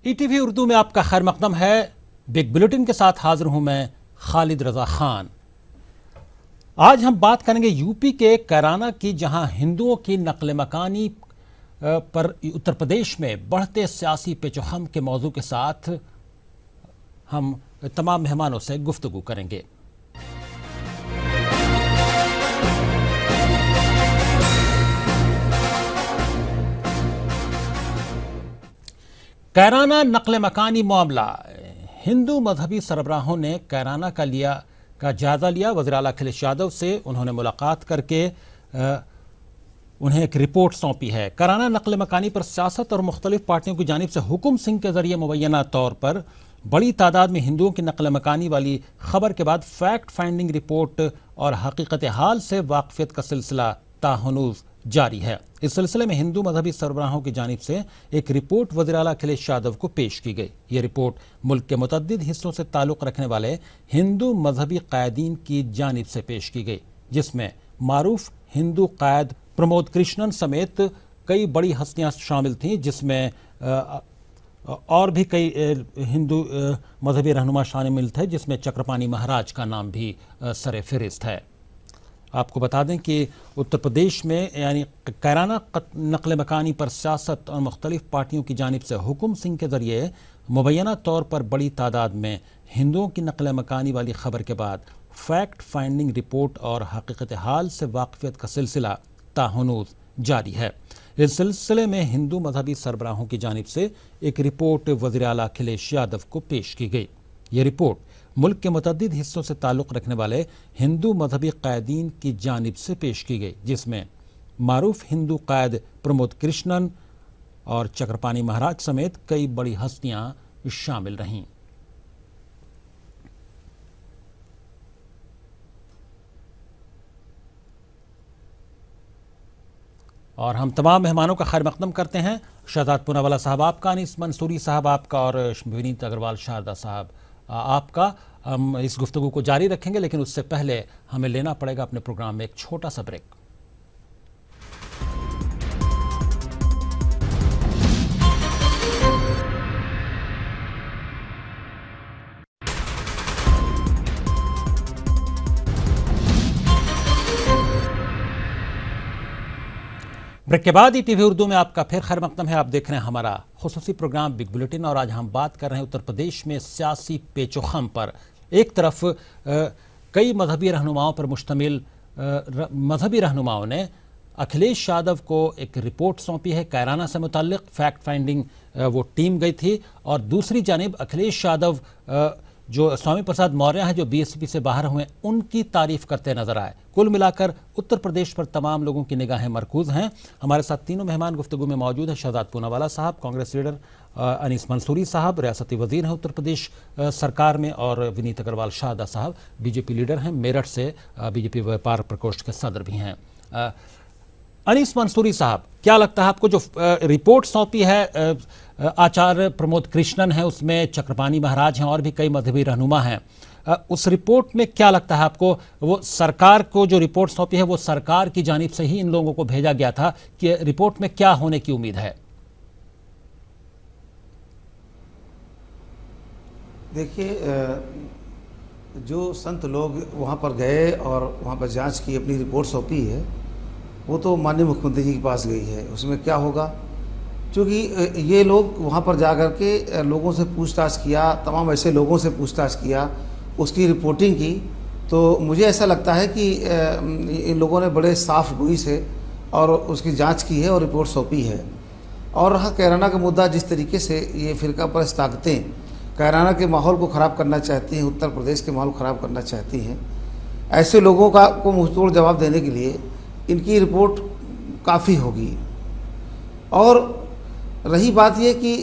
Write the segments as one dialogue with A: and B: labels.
A: ETV Urdu में आपका खैर मकदम है। बिग बुलेटिन के साथ हाजिर हूं मैं खालिद रजा खान। आज हम बात करेंगे यूपी के कैराना की, जहां हिंदुओं की नकल मकानी पर उत्तर प्रदेश में बढ़ते सियासी पेचोखम के मौजू के साथ हम तमाम मेहमानों से गुफ्तगू करेंगे। कैराना नकल मकानी मामला। हिंदू मजहबी सरबराहों ने कैराना का जायजा लिया। वज़ीर आला अखिलेश यादव से उन्होंने मुलाकात करके उन्हें एक रिपोर्ट सौंपी है। कैराना नकल मकानी पर सियासत और मुख्तलिफ पार्टियों की जानिब से हुकुम सिंह के जरिए मुबैना तौर पर बड़ी तादाद में हिंदुओं की नकल मकानी वाली खबर के बाद फैक्ट फाइंडिंग रिपोर्ट और हकीकत हाल से वाकफियत का सिलसिला ताहनूज जारी है। इस सिलसिले में हिंदू मजहबी सरबराहों की जानिब से एक रिपोर्ट वज़ीर आला अखिलेश यादव को पेश की गई। ये रिपोर्ट मुल्क के मुतअद्दिद हिस्सों से ताल्लुक़ रखने वाले हिंदू मजहबी कायदीन की जानिब से पेश की गई, जिसमें मारूफ हिंदू कायद प्रमोद कृष्णन समेत कई बड़ी हस्तियां शामिल थीं, जिसमें और भी कई हिंदू मजहबी रहनुमा शामिल थे, जिसमें चक्रपाणी महाराज का नाम भी सरे फहरिस्त है। आपको बता दें कि उत्तर प्रदेश में यानी कैराना नकल मकानी पर सियासत और मुख्तलिफ पार्टियों की जानिब से हुकुम सिंह के ज़रिए मुबैना तौर पर बड़ी तादाद में हिंदुओं की नकल मकानी वाली खबर के बाद फैक्ट फाइंडिंग रिपोर्ट और हकीकत हाल से वाकफियत का सिलसिला ताहनूज जारी है। इस सिलसिले में हिंदू मजहबी सरबराहों की जानिब से एक रिपोर्ट वज़ीर आला अखिलेश यादव को पेश की गई। ये रिपोर्ट मुल्क के मुतअद्दिद हिस्सों से ताल्लुक़ रखने वाले हिंदू मजहबी कायदीन की जानिब से पेश की गई, जिसमें मारूफ हिंदू कायद प्रमोद कृष्णन और चक्रपाणी महाराज समेत कई बड़ी हस्तियां शामिल रहीं। और हम तमाम मेहमानों का खैर मकदम करते हैं। शहजाद पूनावाला साहब आपका, अनीस मंसूरी साहब आपका और विनीत अग्रवाल शारदा साहब आपका। हम इस गुफ्तगू को जारी रखेंगे, लेकिन उससे पहले हमें लेना पड़ेगा अपने प्रोग्राम में एक छोटा सा ब्रेक। ब्रेक के बाद ईटीवी उर्दू में आपका फिर खैर मकदम है। आप देख रहे हैं हमारा खुसूसी प्रोग्राम बिग बुलेटिन, और आज हम बात कर रहे हैं उत्तर प्रदेश में सियासी पेचोखम पर। एक तरफ कई मजहबी रहनुमाओं पर मुश्तमिल मजहबी रहनुमाओं ने अखिलेश यादव को एक रिपोर्ट सौंपी है। कैराना से मुताल्लिक फैक्ट फाइंडिंग वो टीम गई थी, और दूसरी जानिब अखिलेश यादव जो स्वामी प्रसाद मौर्य हैं, जो बीएसपी से बाहर हुए, उनकी तारीफ करते नजर आए। कुल मिलाकर उत्तर प्रदेश पर तमाम लोगों की निगाहें मरकूज हैं। हमारे साथ तीनों मेहमान गुफ्तगू में मौजूद हैं। शहजाद पूनावाला साहब कांग्रेस लीडर, अनीस मंसूरी साहब रियासती वजीर हैं उत्तर प्रदेश सरकार में, और विनीत अग्रवाल शारदा साहब बीजेपी लीडर हैं, मेरठ से बीजेपी व्यापार प्रकोष्ठ के सदर भी हैं। अनीस मंसूरी साहब, क्या लगता है आपको, जो रिपोर्ट सौंपी है आचार्य प्रमोद कृष्णन है, उसमें चक्रपाणी महाराज हैं और भी कई मजहबी रहनुमा हैं, उस रिपोर्ट में क्या लगता है आपको, वो सरकार को जो रिपोर्ट सौंपी है वो सरकार की जानिब से ही इन लोगों को भेजा गया था, कि रिपोर्ट में क्या होने की उम्मीद है?
B: देखिए, जो संत लोग वहाँ पर गए और वहाँ पर जांच की, अपनी रिपोर्ट सौंपी है, वो तो माननीय मुख्यमंत्री जी के पास गई है। उसमें क्या होगा, क्योंकि ये लोग वहाँ पर जा कर के लोगों से पूछताछ किया, तमाम ऐसे लोगों से पूछताछ किया, उसकी रिपोर्टिंग की, तो मुझे ऐसा लगता है कि इन लोगों ने बड़े साफ गोई से और उसकी जांच की है और रिपोर्ट सौंपी है। और रहा कैराना का मुद्दा, जिस तरीके से ये फिरका परस्त ताकतें कैराना के माहौल को ख़राब करना चाहती हैं, उत्तर प्रदेश के माहौल ख़राब करना चाहती हैं, ऐसे लोगों को मुंहतोड़ जवाब देने के लिए इनकी रिपोर्ट काफ़ी होगी। और रही बात ये कि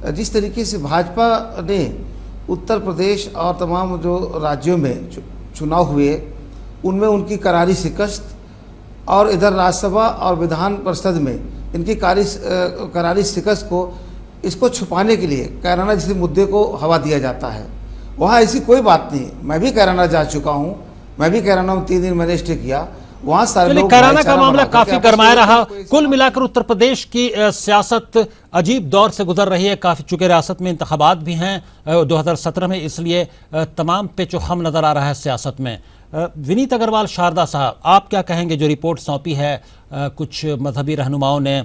B: जिस तरीके से भाजपा ने उत्तर प्रदेश और तमाम जो राज्यों में चुनाव हुए, उनमें उनकी करारी शिकस्त, और इधर राज्यसभा और विधान परिषद में इनकी करारी शिकस्त को, इसको छुपाने के लिए कैराना जैसे मुद्दे को हवा दिया जाता है। वहाँ ऐसी कोई बात नहीं। मैं भी कैराना जा चुका हूँ, मैं भी कैराना में 3 दिन मैंने स्टे किया, वहाँ सारे
A: चलिए,
B: लोग
A: कैराना का
B: भाईचारा
A: मामला
B: बना करके
A: काफी
B: आपस में
A: गरमाया रहा।
B: कोई
A: कुल मिलाकर उत्तर प्रदेश की सियासत अजीब दौर से गुजर रही है काफी, चूंकि रियासत में इंतखाबात भी हैं 2017 में, इसलिए तमाम पेचो खम नजर आ रहा है सियासत में। विनीत अग्रवाल शारदा साहब, आप क्या कहेंगे? जो रिपोर्ट सौंपी है कुछ मजहबी रहनुमाओं ने,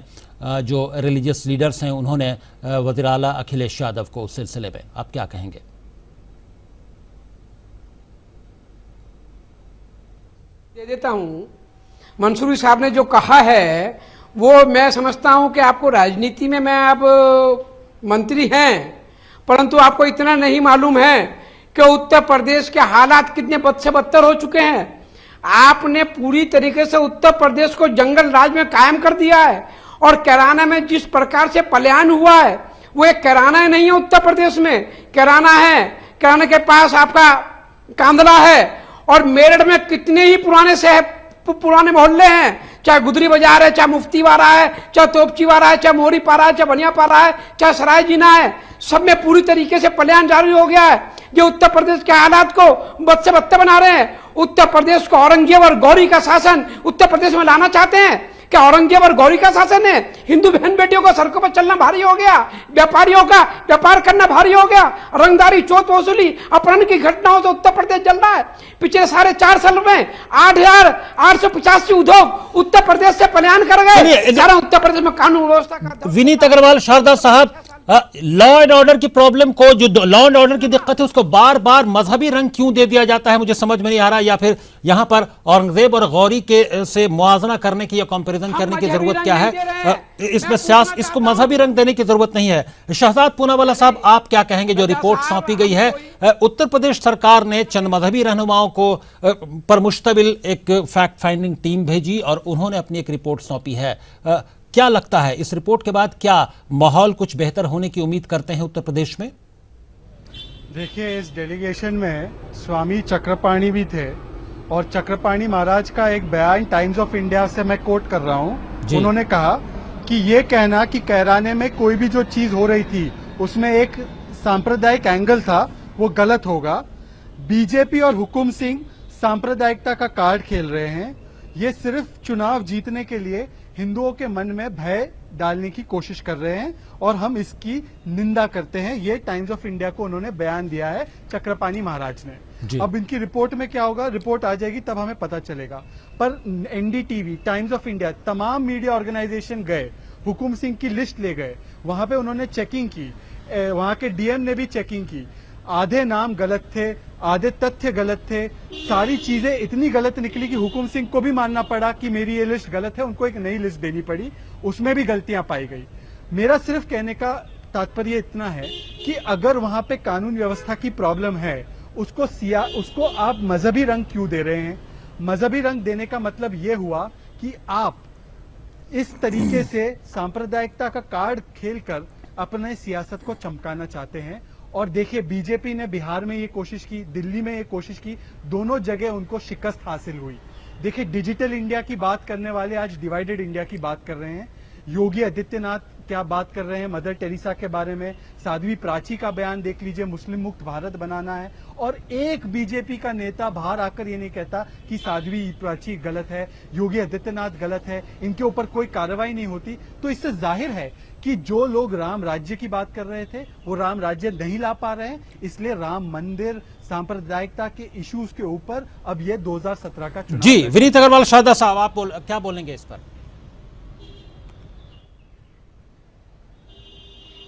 A: जो रिलीजियस लीडर्स हैं, उन्होंने वज़ीर आला अखिलेश यादव को उस सिलसिले में, आप क्या कहेंगे?
C: दे देता हूं। मंसूरी साहब ने जो कहा है वो मैं समझता हूं कि आपको राजनीति में, मैं आप मंत्री हैं, परंतु आपको इतना नहीं मालूम है कि उत्तर प्रदेश के हालात कितने बद से बदतर हो चुके हैं। आपने पूरी तरीके से उत्तर प्रदेश को जंगल राज में कायम कर दिया है, और कैराना में जिस प्रकार से पलायन हुआ है वो एक कैराना नहीं है उत्तर प्रदेश में, कैराना है, कैराना के पास आपका कांदला है, और मेरठ में कितने ही पुराने मोहल्ले हैं, चाहे गुदरी बाजार है, चाहे मुफ्ती वाला है, चाहे तोपची वाला है, चाहे मोरी पारा है, चाहे बनिया पारा है, चाहे सराय जीना है, सब में पूरी तरीके से पलायन जारी हो गया है। ये उत्तर प्रदेश के हालात को बद से बदतर बना रहे हैं। उत्तर प्रदेश को औरंगजेब और गौरी का शासन उत्तर प्रदेश में लाना चाहते हैं। क्या औरंगजेब और गौरी का शासन है? हिंदू बहन बेटियों को सड़कों पर चलना भारी हो गया, व्यापारियों का व्यापार करना भारी हो गया, रंगदारी, चोट वसूली, अपहरण की घटनाओं से उत्तर प्रदेश जल रहा है। पिछले 4.5 साल में 8,885 उद्योग उत्तर प्रदेश से पलायन कर गए। सारा उत्तर प्रदेश में कानून व्यवस्था का।
A: विनीत अग्रवाल शारदा साहब, लॉ एंड ऑर्डर की प्रॉब्लम को, जो लॉ एंड ऑर्डर की दिक्कत है, उसको बार बार मजहबी रंग क्यों दे दिया जाता है? मुझे समझ में नहीं आ रहा। या फिर यहां पर औरंगजेब और गौरी के से मुआवजा करने की या कंपैरिजन करने की जरूरत क्या है? इसमें सियासत, इसको मजहबी रंग देने की जरूरत नहीं है। शहजाद पूनावाला साहब, आप क्या कहेंगे? जो रिपोर्ट सौंपी गई है, उत्तर प्रदेश सरकार ने चंद मजहबी रहनुमाओं को पर मुश्तमिल एक फैक्ट फाइंडिंग टीम भेजी और उन्होंने अपनी एक रिपोर्ट सौंपी है। क्या लगता है इस रिपोर्ट के बाद क्या माहौल कुछ बेहतर होने की उम्मीद करते हैं उत्तर प्रदेश में?
D: देखिए, इस डेलीगेशन में स्वामी चक्रपाणी भी थे, और चक्रपाणी महाराज का एक बयान टाइम्स ऑफ इंडिया से मैं कोट कर रहा हूं। उन्होंने कहा कि ये कहना कि कैराने में कोई भी जो चीज हो रही थी उसमें एक सांप्रदायिक एंगल था, वो गलत होगा। बीजेपी और हुकुम सिंह सांप्रदायिकता का कार्ड खेल रहे हैं। ये सिर्फ चुनाव जीतने के लिए हिंदुओं के मन में भय डालने की कोशिश कर रहे हैं, और हम इसकी निंदा करते हैं। ये टाइम्स ऑफ इंडिया को उन्होंने बयान दिया है चक्रपाणी महाराज ने। अब इनकी रिपोर्ट में क्या होगा, रिपोर्ट आ जाएगी तब हमें पता चलेगा। पर एनडीटीवी, टाइम्स ऑफ इंडिया, तमाम मीडिया ऑर्गेनाइजेशन गए, हुकुम सिंह की लिस्ट ले गए, वहां पे उन्होंने चेकिंग की, वहां के डीएम ने भी चेकिंग की। आधे नाम गलत थे, आधे तथ्य गलत थे, सारी चीजें इतनी गलत निकली कि हुकुम सिंह को भी मानना पड़ा कि मेरी ये लिस्ट गलत है, उनको एक नई लिस्ट देनी पड़ी, उसमें भी गलतियां पाई गई। मेरा सिर्फ कहने का तात्पर्य इतना है कि अगर वहां पे कानून व्यवस्था की प्रॉब्लम है, उसको आप मजहबी रंग क्यों दे रहे हैं? मजहबी रंग देने का मतलब ये हुआ कि आप इस तरीके से सांप्रदायिकता का कार्ड खेलकर अपने सियासत को चमकाना चाहते हैं। और देखिए, बीजेपी ने बिहार में ये कोशिश की, दिल्ली में ये कोशिश की, दोनों जगह उनको शिकस्त हासिल हुई। देखिए, डिजिटल इंडिया की बात करने वाले आज डिवाइडेड इंडिया की बात कर रहे हैं। योगी आदित्यनाथ क्या बात कर रहे हैं मदर टेरेसा के बारे में। साध्वी प्राची का बयान देख लीजिए, मुस्लिम मुक्त भारत बनाना है, और एक बीजेपी का नेता बाहर आकर ये नहीं कहता कि साध्वी प्राची गलत है, योगी आदित्यनाथ गलत है, इनके ऊपर कोई कार्रवाई नहीं होती। तो इससे जाहिर है कि जो लोग राम राज्य की बात कर रहे थे वो राम राज्य नहीं ला पा रहे हैं, इसलिए राम मंदिर, सांप्रदायिकता के इश्यूज के ऊपर अब ये 2017 का चुनाव।
A: जी, विनीत अग्रवाल शारदा साहब, आप क्या बोलेंगे इस पर?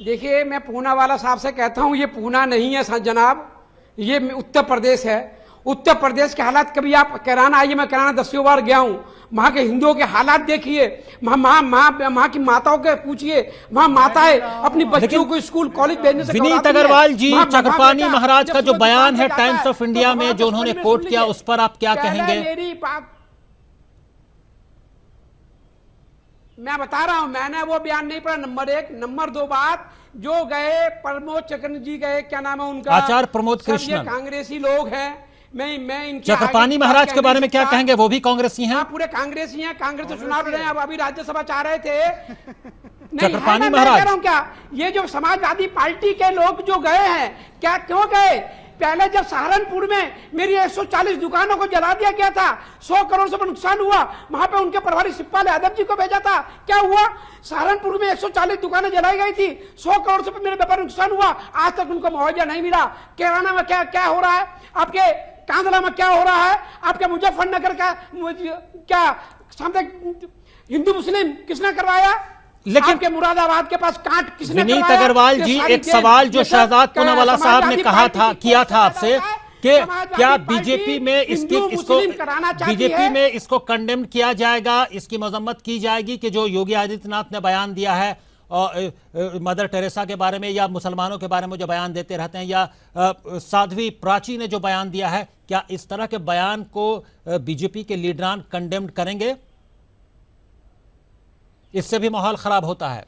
C: देखिए, मैं पूनावाला साहब से कहता हूं, ये पूना नहीं है जनाब, ये उत्तर प्रदेश है। उत्तर प्रदेश के हालात, कभी आप कैराना आइए, मैं कैराना 10 बार गया हूं, वहां के हिंदुओं के हालात देखिए, वहां की माताओं के पूछिए, वहां माताएं अपनी बच्चियों को स्कूल कॉलेज भेजने से
A: विनीत अग्रवाल जी, चक्रपाणी महाराज का जो बयान है टाइम्स ऑफ इंडिया में जो उन्होंने कोट किया, उस पर आप क्या कहेंगे?
C: मेरी बात मैं बता रहा हूं, मैंने वो बयान नहीं पढ़ा, नंबर 1। नंबर 2 बात, जो गए प्रमोद चक्रन जी गए, क्या नाम है उनका,
A: आचार्य प्रमोद कृष्णन,
C: कांग्रेसी लोग हैं। मैं इनके
A: चक्रपाणी महाराज के बारे में क्या कहेंगे? वो भी कांग्रेसी हैं?
C: पूरे कांग्रेसी हैं, कांग्रेस से चुनाव लड़े हैं, अब अभी राज्यसभा चाह रहे थे।
A: चक्रपाणी महाराज,
C: क्या ये जो समाजवादी पार्टी के लोग जो गए हैं, क्या क्यों गए? पहले जब सहारनपुर में मेरी 140 दुकानों को जला दिया गया था, 100 करोड़ से नुकसान हुआ, वहां पे उनके प्रभारी शिवपाल यादव जी को भेजा था। क्या हुआ? सहारनपुर में 140 दुकानें जलाई गई थी, 100 करोड़ से मेरे व्यापार नुकसान हुआ, आज तक उनको मुआवजा नहीं मिला। कैराना में क्या हो रहा है, आपके कांदला में क्या हो रहा है, आपके मुजफ्फरनगर का क्या सामने हिंदू मुस्लिम किसने करवाया?
A: लेकिन
C: आपके मुरादाबाद के पास कांट किसने
A: विनीत
C: करवाया?
A: अग्रवाल जी, एक सवाल जो शहजाद पूनावाला साहब ने किया था आपसे कि क्या बीजेपी में बीजेपी में इसको कंडेम किया जाएगा, इसकी मजम्मत की जाएगी कि जो योगी आदित्यनाथ ने बयान दिया है और मदर टेरेसा के बारे में या मुसलमानों के बारे में जो बयान देते रहते हैं, या साध्वी प्राची ने जो बयान दिया है, क्या इस तरह के बयान को बीजेपी के लीडरान कंडेम करेंगे? इससे भी माहौल खराब होता है।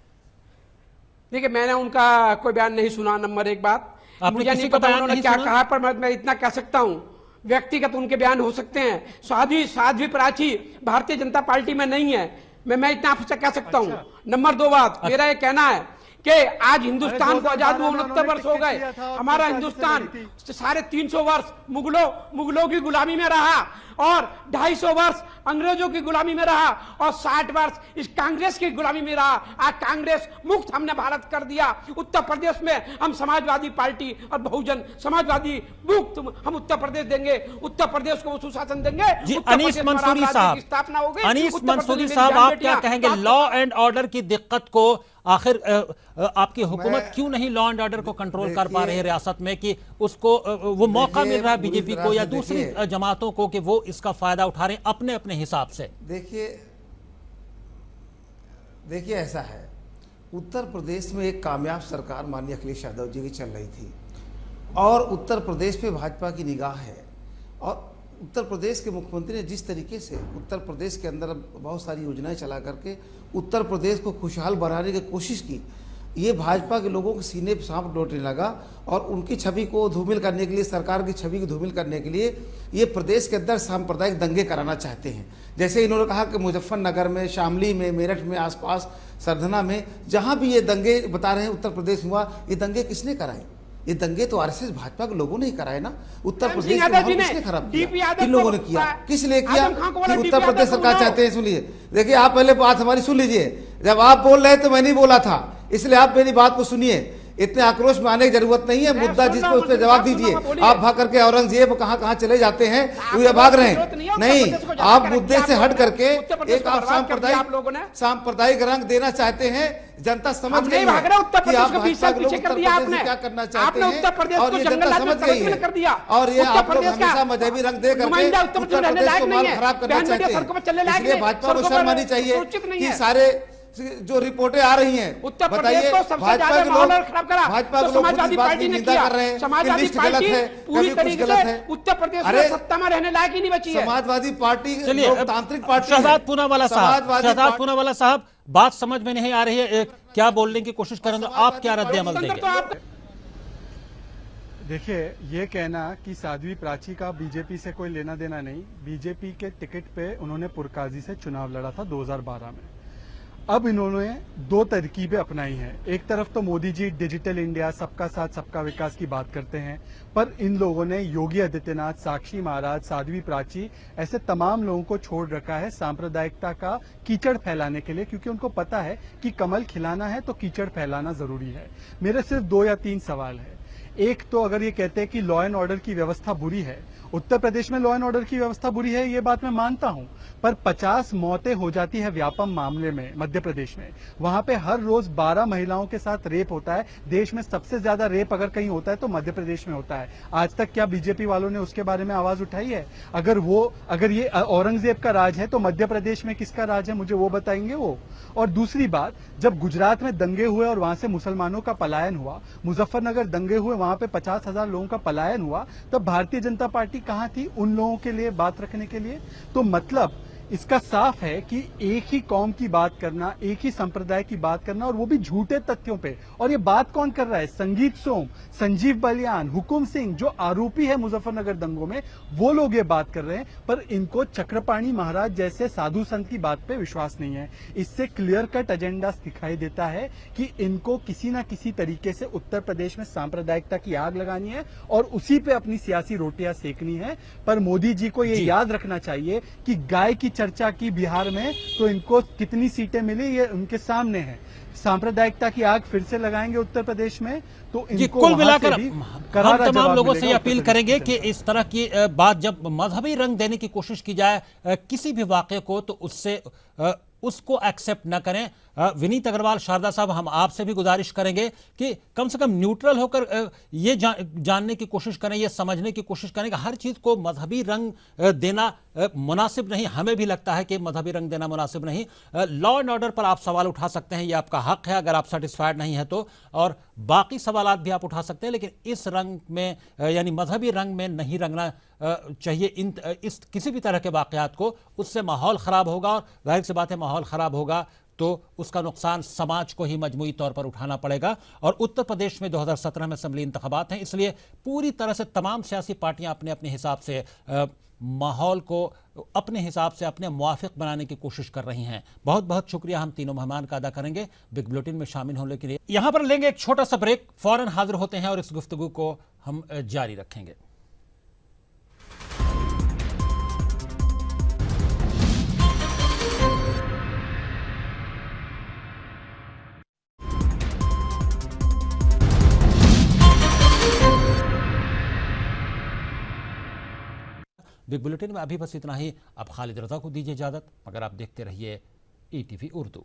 C: देखिए, मैंने उनका कोई बयान नहीं सुना। नंबर एक बात, मुझे नहीं पता उन्होंने क्या कहा, पर मैं इतना कह सकता हूं, व्यक्तिगत उनके बयान हो सकते हैं। साध्वी प्राची भारतीय जनता पार्टी में नहीं है, मैं इतना आपसे कह सकता हूं। नंबर दो बात, मेरा ये कहना है कि आज हिंदुस्तान को आजाद हुए 69 वर्ष हो गए। हमारा हिंदुस्तान 350 वर्ष मुगलों की गुलामी में रहा और 250 वर्ष अंग्रेजों की गुलामी में रहा और 60 वर्ष इस कांग्रेस की गुलामी में रहा। आज कांग्रेस मुक्त हमने भारत कर दिया। उत्तर प्रदेश में हम समाजवादी पार्टी और बहुजन समाजवादी मुक्त हम उत्तर प्रदेश देंगे। उत्तर प्रदेश को सुशासन देंगे।
A: अनीस मंसूरी साहब,
C: स्थापना होगी।
A: अनीस मंसूरी साहब, आप क्या कहेंगे लॉ एंड ऑर्डर की दिक्कत को? आखिर आपकी हुकूमत क्यों नहीं लॉ एंड ऑर्डर को कंट्रोल कर पा रही है रियासत में, कि उसको वो मौका मिल रहा है बीजेपी को या दूसरी जमातों को कि वो इसका फायदा उठा रहे हैं अपने अपने हिसाब से?
B: देखिए ऐसा है, उत्तर प्रदेश में एक कामयाब सरकार माननीय अखिलेश यादव जी की चल रही थी और उत्तर प्रदेश पे भाजपा की निगाह है। और उत्तर प्रदेश के मुख्यमंत्री ने जिस तरीके से उत्तर प्रदेश के अंदर बहुत सारी योजनाएं चला करके उत्तर प्रदेश को खुशहाल बनाने की कोशिश की, ये भाजपा के लोगों के सीने पर सांप लौटने लगा और उनकी छवि को धूमिल करने के लिए, सरकार की छवि को धूमिल करने के लिए ये प्रदेश के अंदर सांप्रदायिक दंगे कराना चाहते हैं। जैसे इन्होंने कहा कि मुजफ्फरनगर में, शामली में, मेरठ में, आसपास सरधना में, जहाँ भी ये दंगे बता रहे हैं उत्तर प्रदेश हुआ, ये दंगे किसने कराए? ये दंगे तो आरएसएस भाजपा के लोगों ने ही कराए ना। उत्तर प्रदेश में किसने खराब किया? किन लोगों ने किया? किस लिए किया? कि उत्तर प्रदेश सरकार चाहते हैं। सुनिए, देखिए आप पहले बात हमारी सुन लीजिए। जब आप बोल रहे तो मैं नहीं बोला था, इसलिए आप मेरी बात को सुनिए। इतने आक्रोश में आने की जरूरत नहीं है। मुद्दा जिस पे उस पर जवाब दीजिए। आप भाग करके औरंगजेब कहाँ कहाँ चले जाते हैं, वो भाग रहे हैं। नहीं, आप मुद्दे से हट करके एक आप सांप्रदायिक रंग देना चाहते हैं। जनता समझ गई है कि आप भाजपा के लोग उत्तर प्रदेश में क्या करना चाहते हैं और ये जनता समझ गई है। और ये आप लोग हमेशा मजहबी रंग दे करके उत्तर प्रदेश को माल खराब करना चाहते हैं। इसलिए भाजपा को शर्म आनी चाहिए कि सारे जो रिपोर्टें आ रही हैं,
C: उत्तर प्रदेश को सबसे ज्यादा माहौल खराब करा तो समाजवादी पार्टी ने किया। समाजवादी पार्टी पूरी तरीके से उत्तर प्रदेश में सत्ता में रहने लायक ही नहीं बची है।
B: समाजवादी पार्टी लोकतांत्रिक पार्टी।
A: शहजाद पूनावाला साहब, बात समझ में नहीं आ रही है, क्या बोलने की कोशिश करेंगे आप, क्या रद्द अमल देंगे?
D: देखिए, ये कहना कि साध्वी प्राची का बीजेपी से कोई लेना देना नहीं, बीजेपी के टिकट पे उन्होंने पुरकाजी से चुनाव लड़ा था 2012 में। अब इन्होंने दो तरकीबें अपनाई हैं। एक तरफ तो मोदी जी डिजिटल इंडिया, सबका साथ सबका विकास की बात करते हैं, पर इन लोगों ने योगी आदित्यनाथ, साक्षी महाराज, साध्वी प्राची ऐसे तमाम लोगों को छोड़ रखा है सांप्रदायिकता का कीचड़ फैलाने के लिए, क्योंकि उनको पता है कि कमल खिलाना है तो कीचड़ फैलाना जरूरी है। मेरे सिर्फ 2 या 3 सवाल है। एक तो अगर ये कहते हैं कि लॉ एंड ऑर्डर की व्यवस्था बुरी है, उत्तर प्रदेश में लॉ एंड ऑर्डर की व्यवस्था बुरी है, ये बात मैं मानता हूं, पर 50 मौतें हो जाती है व्यापम मामले में मध्य प्रदेश में। वहां पे हर रोज 12 महिलाओं के साथ रेप होता है। देश में सबसे ज्यादा रेप अगर कहीं होता है तो मध्य प्रदेश में होता है। आज तक क्या बीजेपी वालों ने उसके बारे में आवाज उठाई है? अगर ये औरंगजेब का राज है तो मध्य प्रदेश में किसका राज है, मुझे वो बताएंगे वो। और दूसरी बात, जब गुजरात में दंगे हुए और वहां से मुसलमानों का पलायन हुआ, मुजफ्फरनगर दंगे हुए, वहां पे 50,000 लोगों का पलायन हुआ, तब भारतीय जनता पार्टी कहां थी उन लोगों के लिए बात रखने के लिए? तो मतलब इसका साफ है कि एक ही कौम की बात करना, एक ही संप्रदाय की बात करना, और वो भी झूठे तथ्यों पे। और ये बात कौन कर रहा है? संगीत सोम, संजीव बलियान, हुकुम सिंह, जो आरोपी है मुजफ्फरनगर दंगों में, वो लोग ये बात कर रहे हैं। पर इनको चक्रपाणी महाराज जैसे साधु संत की बात पे विश्वास नहीं है। इससे क्लियर कट एजेंडा दिखाई देता है कि इनको किसी ना किसी तरीके से उत्तर प्रदेश में सांप्रदायिकता की आग लगानी है और उसी पे अपनी सियासी रोटियां सेकनी है। पर मोदी जी को ये याद रखना चाहिए कि गाय की चर्चा की बिहार में, तो इनको कितनी सीटें मिली ये उनके सामने है। सांप्रदायिकता की आग फिर से लगाएंगे उत्तर प्रदेश में, तो इनको
A: कुल मिलाकर हम तमाम लोगों से
D: मिलेगा।
A: अपील करेंगे कि इस तरह की बात जब मजहबी रंग देने की कोशिश की जाए किसी भी वाक़े को, तो उससे उसको एक्सेप्ट न करें। विनीत अग्रवाल, शारदा साहब, हम आपसे भी गुजारिश करेंगे कि कम से कम न्यूट्रल होकर ये जानने की कोशिश करें, ये समझने की कोशिश करें कि हर चीज़ को मजहबी रंग देना मुनासिब नहीं। हमें भी लगता है कि मजहबी रंग देना मुनासिब नहीं। लॉ एंड ऑर्डर पर आप सवाल उठा सकते हैं, ये आपका हक है अगर आप सेटिस्फाइड नहीं है तो, और बाकी सवालात भी आप उठा सकते हैं, लेकिन इस रंग में यानी मजहबी रंग में नहीं रंगना चाहिए इस किसी भी तरह के वाक़यात को। उससे माहौल ख़राब होगा, और जाहिर सी बात है माहौल ख़राब होगा तो उसका नुकसान समाज को ही मजमूई तौर पर उठाना पड़ेगा। और उत्तर प्रदेश में 2017 में असेंबली इंतखाबात हैं, इसलिए पूरी तरह से तमाम सियासी पार्टियां अपने अपने हिसाब से माहौल को अपने हिसाब से अपने मुआफिक बनाने की कोशिश कर रही हैं। बहुत बहुत शुक्रिया हम तीनों मेहमान का अदा करेंगे बिग बुलेटिन में शामिल होने के लिए। यहां पर लेंगे एक छोटा सा ब्रेक, फौरन हाजिर होते हैं और इस गुफ्तगू को हम जारी रखेंगे। बिग बुलेटिन में अभी बस इतना ही। अब खालिद रजा को दीजिए इजाजत, मगर आप देखते रहिए ETV उर्दू।